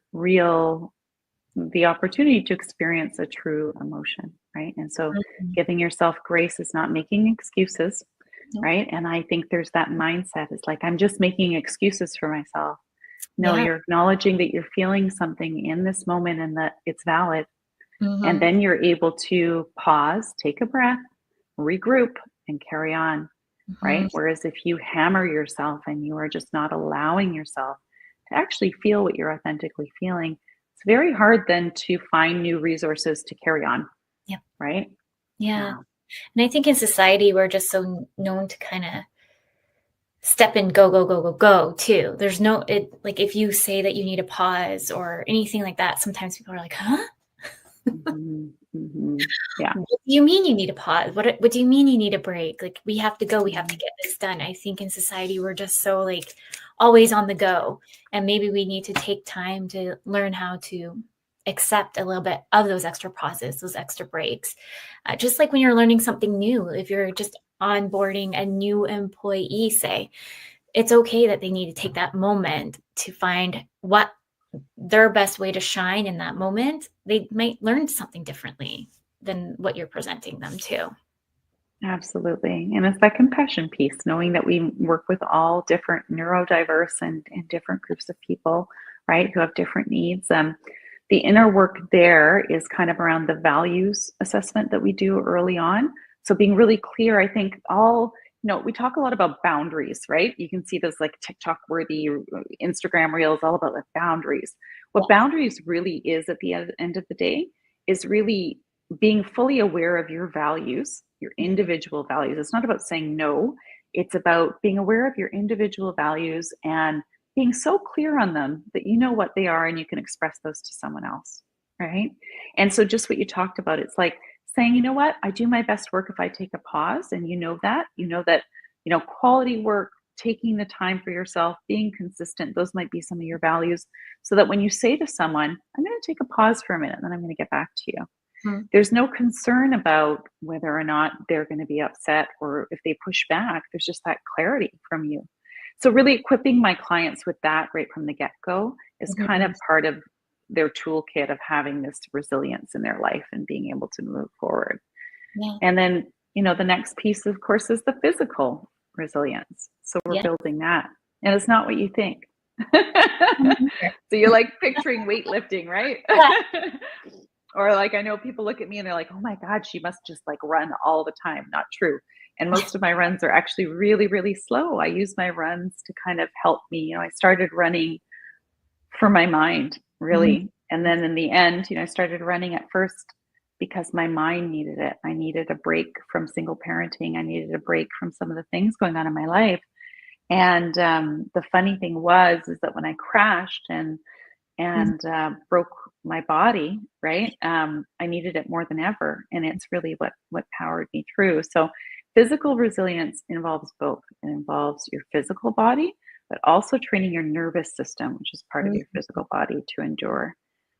the opportunity to experience a true emotion, right? And so Mhm. giving yourself grace is not making excuses, Nope. right? And I think there's that mindset. It's like, I'm just making excuses for myself. No, Yeah. you're acknowledging that you're feeling something in this moment and that it's valid. And Mhm. then you're able to pause, take a breath, regroup, and carry on, right? Mhm. Whereas if you hammer yourself and you are just not allowing yourself to actually feel what you're authentically feeling, it's very hard then to find new resources to carry on, Yep. right? Yeah. Yeah. And I think in society, we're just so known to kind of step in, go, go, go, go, go too. There's no, it like if you say that you need a pause or anything like that, sometimes people are like, huh? Mhm, mhm. Yeah, What do you mean you need a pause? What do you mean you need a break? Like we have to go, we have to mhm, get this done. I think in society we're just so like always on the go. And maybe we need to take time to learn how to accept a little bit of those extra pauses, those extra breaks. Just like when you're learning something new, if you're just onboarding a new employee, say, it's okay that they need to take that moment to find what their best way to shine in that moment. They might learn something differently than what you're presenting them to. absolutely. And it's that compassion piece, knowing that we work with all different neurodiverse and different groups of people, right, who have different needs. The inner work there is kind of around the values assessment that we do early on. So being really clear, I think we talk a lot about boundaries, right? You can see those like TikTok worthy Instagram reels all about like boundaries. What Yes. boundaries really is at the end of the day is really being fully aware of your values, your individual values. It's not about saying no, it's about being aware of your individual values and being so clear on them that you know what they are and you can express those to someone else, right? And so just what you talked about, it's like saying, you know what, I do my best work if I take a pause, and quality work, taking the time for yourself, being consistent, those might be some of your values, so that when you say to someone, I'm going to take a pause for a minute, then I'm going to get back to you, Mhm. there's no concern about whether or not they're going to be upset or if they push back. There's just that clarity from you. So, really equipping my clients with that right from the get go is kind of Mhm. part of their toolkit of having this resilience in their life and being able to move forward. Yeah. And then, the next piece, of course, is the physical resilience. So, we're Yeah. building that. And it's not what you think. Mhm. So, you're like picturing weightlifting, right? Yeah. Or like I know people look at me and they're like, "Oh my god, she must just like run all the time." Not true. And most of my runs are actually really, really slow. I use my runs to kind of help me. I started running for my mind, Mhm. really. And then in the end, I started running at first because my mind needed it. I needed a break from single parenting. I needed a break from some of the things going on in my life. And the funny thing was is that when I crashed Mhm. and broke my body, right? I needed it more than ever, and it's really what powered me through. So, physical resilience involves both. It involves your physical body, but also training your nervous system, which is part of your Mhm. physical body to endure.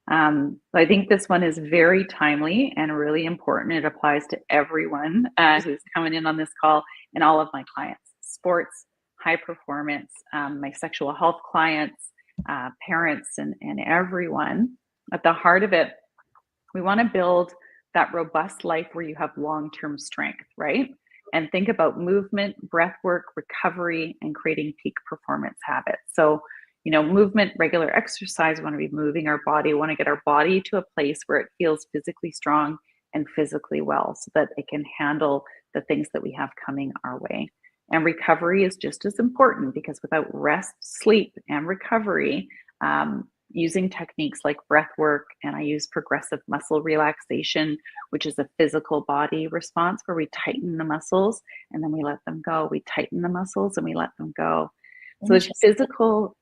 So I think this one is very timely and really important. It applies to everyone who's coming in on this call and all of my clients, sports, high performance, my sexual health clients, parents, and everyone. At the heart of it, we want to build that robust life where you have long term strength, right? And think about movement, breath work, recovery, and creating peak performance habits. So, movement, regular exercise, we want to be moving our body. We want to get our body to a place where it feels physically strong and physically well so that it can handle the things that we have coming our way. And recovery is just as important because without rest, sleep, and recovery, using techniques like breath work, and I use progressive muscle relaxation, which is a physical body response where we tighten the muscles and then we let them go. We tighten the muscles and we let them go. So there's Interesting.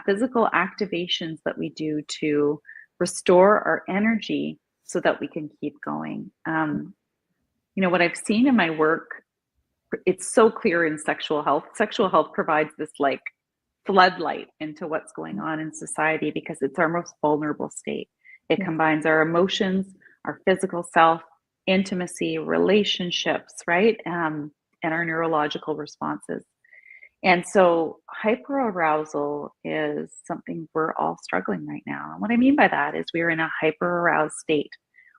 physical activations that we do to restore our energy so that we can keep going. What I've seen in my work, it's so clear in sexual health. Sexual health provides this like floodlight into what's going on in society because it's our most vulnerable state. It Yeah. combines our emotions, our physical self, intimacy, relationships, right? and our neurological responses. And so hyperarousal is something we're all struggling right now. And what I mean by that is we're in a hyperaroused state.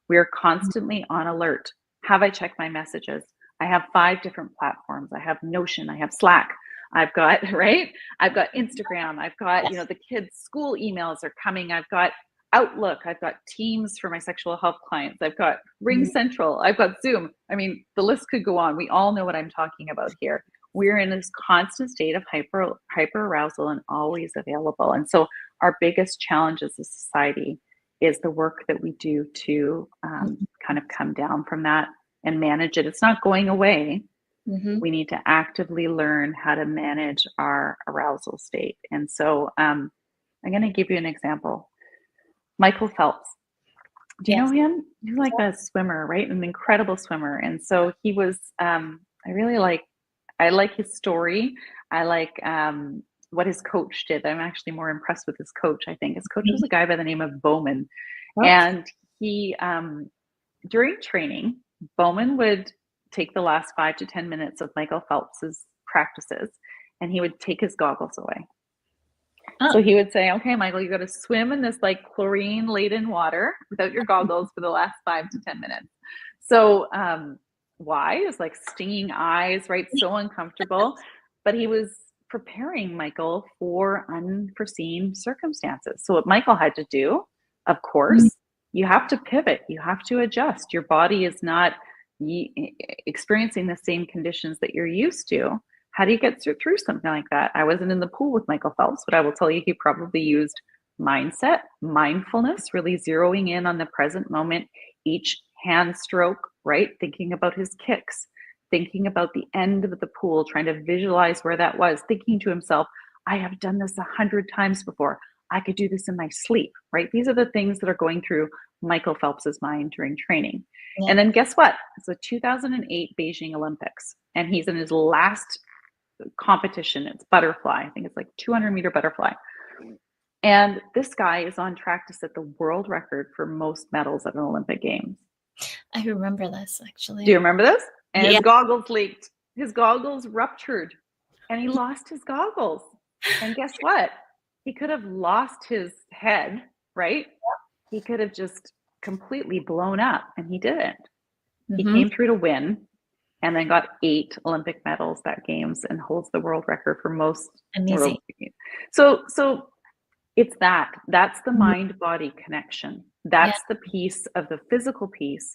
We are constantly on alert. Have I checked my messages? I have 5 different platforms. I have Notion, I have Slack. I've got, right? I've got Instagram. I've got, the kids' school emails are coming. I've got Outlook. I've got Teams for my sexual health clients. I've got Ring Central. I've got Zoom. I mean, the list could go on. We all know what I'm talking about here. We're in this constant state of hyperarousal and always available. And so our biggest challenge as a society is the work that we do to kind of come down from that and manage it. It's not going away. We need to actively learn how to manage our arousal state. And so I'm going to give you an example. Michael Phelps. Do you know him? He's like a swimmer, right? An incredible swimmer. And so he was, I like his story. I like what his coach did. I'm actually more impressed with his coach, I think. His coach was a guy by the name of Bowman. And he, during training, Bowman would take the last 5 to 10 minutes of Michael Phelps's practices, and he would take his goggles away. So he would say, okay, Michael, you got to swim in this like chlorine laden water without your goggles for the last 5 to 10 minutes. So why? It's like stinging eyes, right? So uncomfortable. But he was preparing Michael for unforeseen circumstances. So what Michael had to do, of course, you have to pivot. You have to adjust. Your body is not experiencing the same conditions that you're used to. How do you get through something like that? I wasn't in the pool with Michael Phelps, but I will tell you he probably used mindset, mindfulness, really zeroing in on the present moment, each hand stroke, right? Thinking about his kicks, thinking about the end of the pool, trying to visualize where that was, thinking to himself, I have done this 100 times before. I could do this in my sleep, right? These are the things that are going through Michael Phelps's mind during training. And then guess what? It's the 2008 Beijing Olympics, and he's in his last competition. It's butterfly. I think it's like 200-meter butterfly. And this guy is on track to set the world record for most medals at an Olympic Games. I remember this, actually. Do you remember this? And his goggles leaked. His goggles ruptured, and he lost his goggles. And guess what? He could have lost his head, right? He could have just completely blown up, and he didn't. He came through to win, and then got 8 Olympic medals that games and holds the world record for most. Amazing. So it's that's the mind-body connection. That's the piece of the physical piece.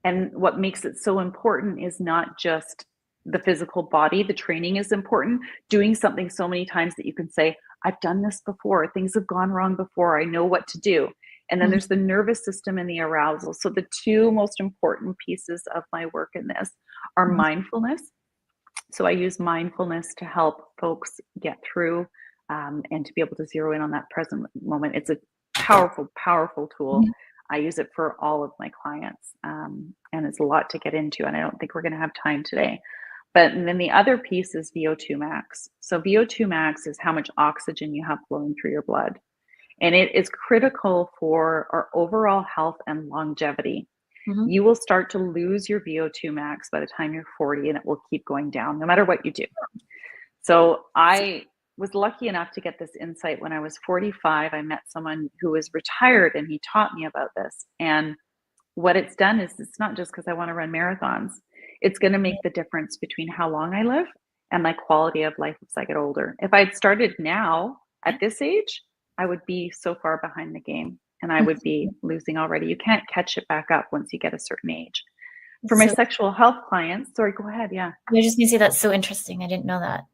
And what makes it so important is not just the physical body. The training is important. Doing something so many times that you can say, I've done this before. Things have gone wrong before. I know what to do. And then there's the nervous system and the arousal. So the 2 most important pieces of my work in this are mindfulness. So I use mindfulness to help folks get through and to be able to zero in on that present moment. It's a powerful, powerful tool. I use it for all of my clients. And it's a lot to get into, and I don't think we're going to have time today. But and then the other piece is VO2 max. So VO2 max is how much oxygen you have flowing through your blood. And it is critical for our overall health and longevity. You will start to lose your VO2 max by the time you're 40, and it will keep going down no matter what you do. So I was lucky enough to get this insight when I was 45. I met someone who was retired, and he taught me about this. And what it's done is it's not just because I want to run marathons. It's going to make the difference between how long I live and my quality of life as I get older. If I'd started now at this age, I would be so far behind the game, and I would be losing already. You can't catch it back up once you get a certain age. For my sexual health clients, sorry, go ahead. Yeah. I just going to say that's so interesting. I didn't know that.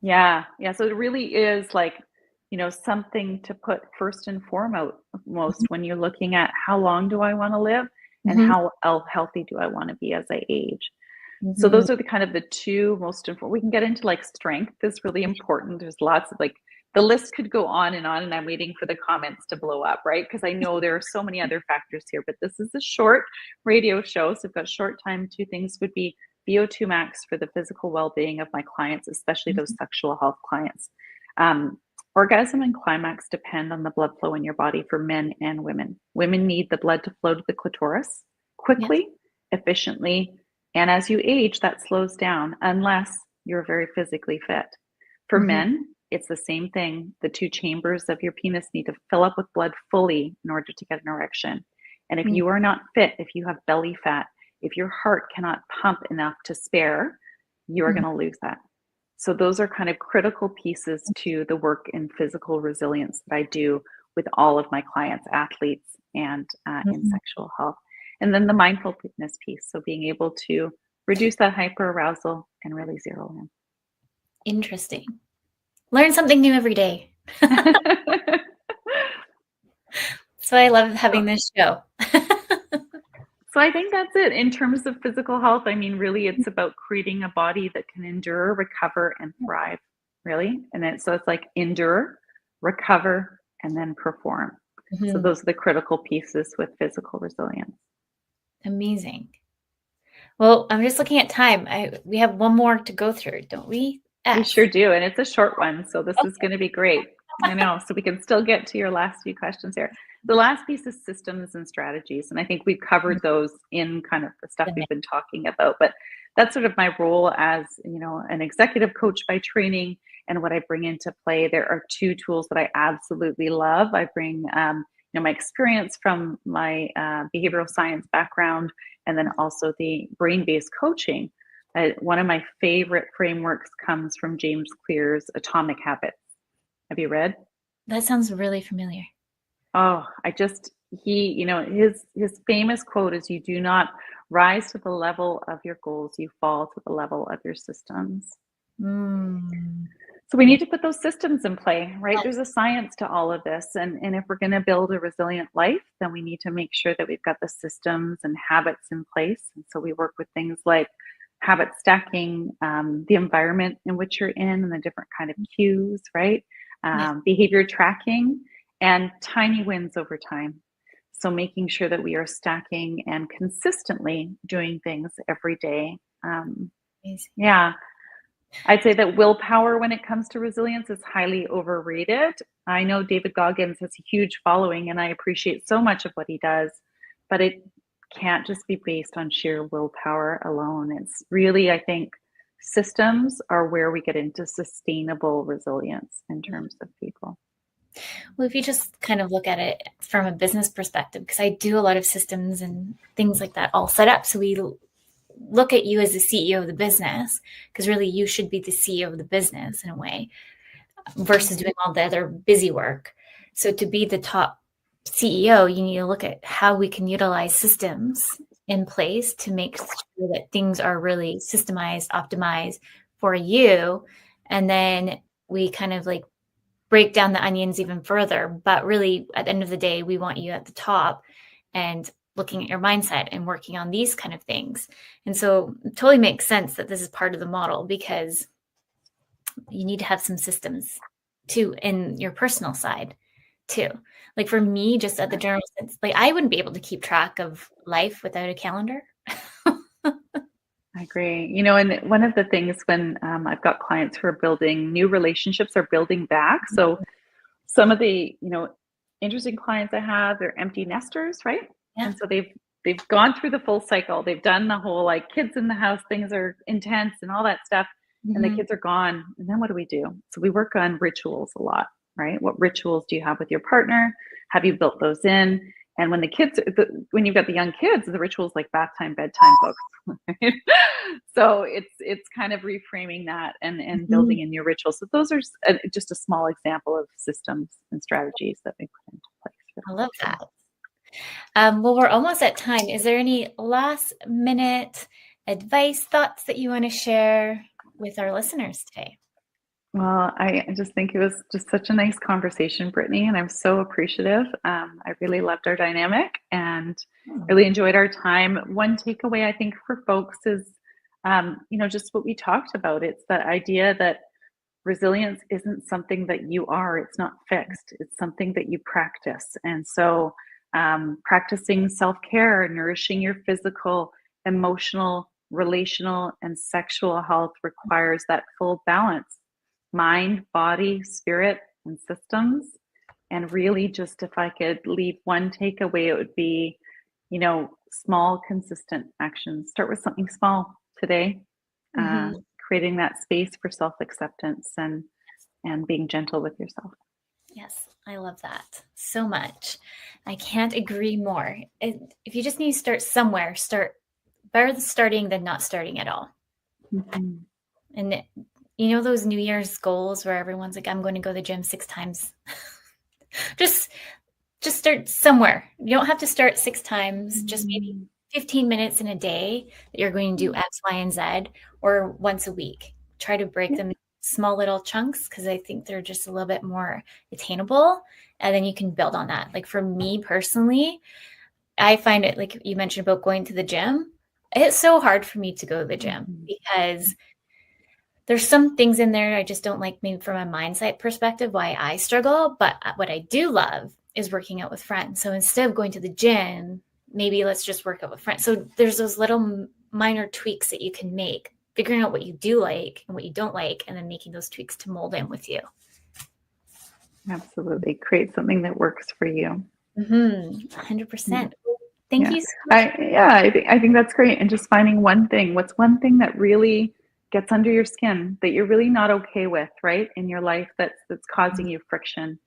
Yeah. So it really is like, something to put first and foremost when you're looking at how long do I want to live and how healthy do I want to be as I age. So those are the kind of the 2 most important. We can get into like strength is really important. There's lots of like, the list could go on, and I'm waiting for the comments to blow up, right? Because I know there are so many other factors here, but this is a short radio show, so I've got short time. 2 things would be VO2 max for the physical well-being of my clients, especially those sexual health clients. Orgasm and climax depend on the blood flow in your body for men and women. Women need the blood to flow to the clitoris quickly, efficiently, And as you age, that slows down unless you're very physically fit. For Mhm. men, it's the same thing. The two chambers of your penis need to fill up with blood fully in order to get an erection. And if Mm. you are not fit, if you have belly fat, if your heart cannot pump enough to spare, you are Mhm. going to lose that. So those are kind of critical pieces to the work in physical resilience that I do with all of my clients, athletes, and in Mhm. sexual health. And then the mindfulness piece. So being able to reduce that hyperarousal and really zero Interesting. Learn something new every day. in. So I love having So, this show. so I think that's it. In terms of physical health, I mean, really, it's about creating a body that can endure, recover, and thrive, really. And so it's like endure, recover, and then perform. So Mhm. those are the critical pieces with physical resilience. Amazing. Well, I'm just looking at time. We have one more to go through, don't we? We Yes. sure do. And it's a short one. So this is Okay. going to be great. I know. So we can still get to your last few questions here. The last piece is systems and strategies. And I think we've covered those in kind of the stuff we've been talking about. But that's sort of my role as, an executive coach by training and what I bring into play. There are two tools that I absolutely love. I bring, my experience from my behavioral science background and then also the brain-based coaching. One of my favorite frameworks comes from James Clear's Atomic Habits. Have you read? That sounds really familiar. Oh, his famous quote is, "You do not rise to the level of your goals, you fall to the level of your systems." Mm. So we need to put those systems in play, right? There's Yes. a science to all of this. And if we're going to build a resilient life, then we need to make sure that we've got the systems and habits in place. And so we work with things like habit stacking, the environment in which you're in, and the different kind of cues, right? Yeah. Behavior tracking and tiny wins over time. So making sure that we are stacking and consistently doing things every day. Amazing. Yeah, I'd say that willpower when it comes to resilience is highly overrated. I know David Goggins has a huge following and I appreciate so much of what he does, but it can't just be based on sheer willpower alone. It's really, I think, systems are where we get into sustainable resilience in terms of people. Well, if you just kind of look at it from a business perspective, because I do a lot of systems and things like that all set up. So we look at you as the CEO of the business, because really you should be the CEO of the business in a way versus doing all the other busy work. So to be the top CEO, you need to look at how we can utilize systems in place to make sure that things are really systemized, optimized for you. And then we kind of like break down the onions even further. But really, at the end of the day, we want you at the top and looking at your mindset and working on these kind of things. And so it totally makes sense that this is part of the model because you need to have some systems too in your personal side too. Like for me, just at the general sense, like I wouldn't be able to keep track of life without a calendar. I agree. And one of the things when I've got clients who are building new relationships or building back. So some of the, interesting clients I have, they're empty nesters, right? Yeah. And so they've gone through the full cycle. They've done the whole like kids in the house, things are intense and all that stuff. And the Mm-hmm. kids are gone. And then what do we do? So we work on rituals a lot, right? What rituals do you have with your partner? Have you built those in? And when when you've got the young kids, the rituals like bath time, bedtime books. Right? So it's kind of reframing that and Mm-hmm. building in your rituals. So those are just a small example of systems and strategies that we put into place for I that. love that. Well, we're almost at time. Is there any last minute advice, thoughts that you want to share with our listeners today? Well, I just think it was just such a nice conversation, Brittany, and I'm so appreciative. I really loved our dynamic and really enjoyed our time. One takeaway I think for folks is, just what we talked about. It's that idea that resilience isn't something that you are, it's not fixed, it's something that you practice. And so, practicing self care, nourishing your physical, emotional, relational, and sexual health requires that full balance: mind, body, spirit, and systems. And really, just if I could leave one takeaway, it would be, small, consistent actions. Start with something small today, Mm-hmm. creating that space for self-acceptance and being gentle with yourself. Yes, I love that so much. I can't agree more. If you just need to start somewhere, start better than starting than not starting at all. Mm-hmm. And you know those New Year's goals where everyone's like, I'm going to go to the gym 6 times. just start somewhere. You don't have to start 6 times, just maybe 15 minutes in a day that you're going to do X, Y, and Z, or once a week. Try to break them into small little chunks because I think they're just a little bit more attainable. And then you can build on that. Like for me personally, I find it, like you mentioned about going to the gym, it's so hard for me to go to the gym because there's some things in there I just don't like, maybe from a mindset perspective, why I struggle. But what I do love is working out with friends. So instead of going to the gym, maybe let's just work out with friends. So there's those little minor tweaks that you can make, figuring out what you do like and what you don't like, and then making those tweaks to mold in with you. Absolutely. Create something that works for you. 100%. Thank you so much. I think that's great. And just finding one thing. What's one thing that really gets under your skin that you're really not okay with, right, in your life that's causing you friction?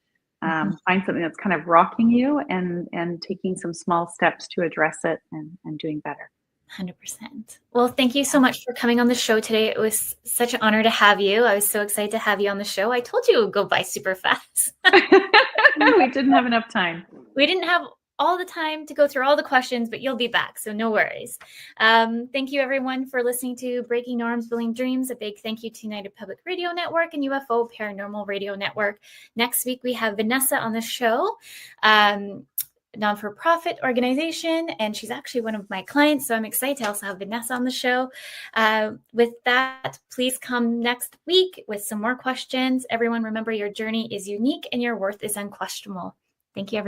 Find something that's kind of rocking you and taking some small steps to address it and doing better. 100%. Well, thank you so much for coming on the show today. It was such an honor to have you. I was so excited to have you on the show. I told you it would go by super fast. We didn't have enough time. We didn't have all the time to go through all the questions, but you'll be back, so no worries. Thank you, everyone, for listening to Breaking Norms, Building Dreams. A big thank you to United Public Radio Network and UFO Paranormal Radio Network. Next week, we have Vanessa on the show. Non-for-profit organization, and she's actually one of my clients, so I'm excited to also have Vanessa on the show. With that, please come next week with some more questions. Everyone, remember, your journey is unique and your worth is unquestionable. Thank you, everyone.